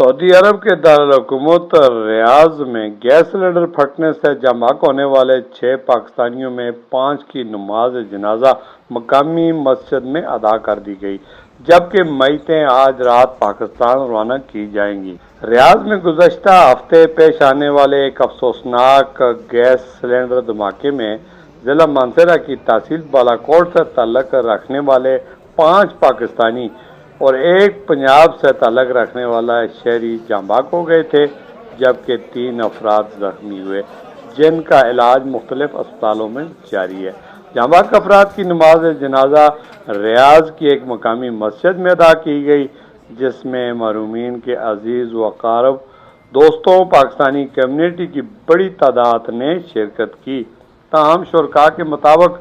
سعودی عرب کے دارالحکومت ریاض میں گیس سلنڈر پھٹنے سے جمع ہونے والے 6 پاکستانیوں میں 5 کی نماز جنازہ مقامی مسجد میں ادا کر دی گئی، جبکہ میتیں آج رات پاکستان روانہ کی جائیں گی۔ ریاض میں گزشتہ ہفتے پیش آنے والے ایک افسوسناک گیس سلنڈر دھماکے میں ضلع مانسہرہ کی تحصیل بالاکوٹ سے تعلق رکھنے والے 5 پاکستانی اور ایک پنجاب سے تعلق رکھنے والا شہری جاں بحق ہو گئے تھے، جبکہ 3 افراد زخمی ہوئے، جن کا علاج مختلف اسپتالوں میں جاری ہے۔ جاں بحق افراد کی نماز جنازہ ریاض کی ایک مقامی مسجد میں ادا کی گئی، جس میں مرحومین کے عزیز و اقارب، دوستوں، پاکستانی کمیونٹی کی بڑی تعداد نے شرکت کی۔ تاہم شرکاء کے مطابق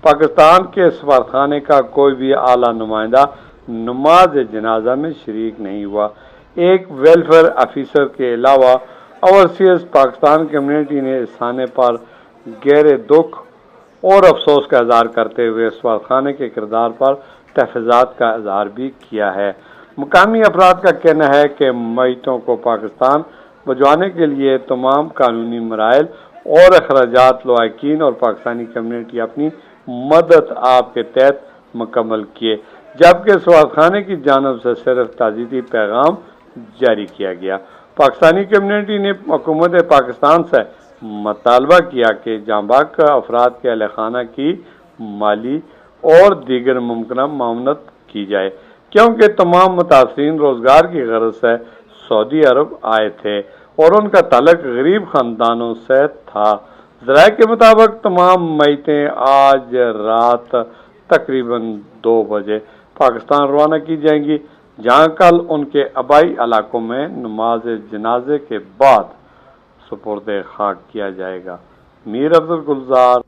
پاکستان کے سفارتخانے کا کوئی بھی اعلیٰ نمائندہ نماز جنازہ میں شریک نہیں ہوا۔ ایک ویلفیئر آفیسر کے علاوہ اوورسیز پاکستان کمیونٹی نے اس حادثے پر گہرے دکھ اور افسوس کا اظہار کرتے ہوئے سفارتخانے کے کردار پر تحفظات کا اظہار بھی کیا ہے۔ مقامی افراد کا کہنا ہے کہ میتوں کو پاکستان بھجوانے کے لیے تمام قانونی مراحل اور اخراجات لواحقین اور پاکستانی کمیونٹی اپنی مدد آپ کے تحت مکمل کیے، جبکہ سفارتخانے کی جانب سے صرف تعزیتی پیغام جاری کیا گیا۔ پاکستانی کمیونٹی نے حکومت پاکستان سے مطالبہ کیا کہ جاں بحق افراد کے اہل خانہ کی مالی اور دیگر ممکنہ معاونت کی جائے، کیونکہ تمام متاثرین روزگار کی غرض سے سعودی عرب آئے تھے اور ان کا تعلق غریب خاندانوں سے تھا۔ ذرائع کے مطابق تمام میتیں آج رات تقریباً 2 بجے پاکستان روانہ کی جائیں گی، جہاں کل ان کے آبائی علاقوں میں نماز جنازے کے بعد سپرد خاک کیا جائے گا۔ میر افضل گلزار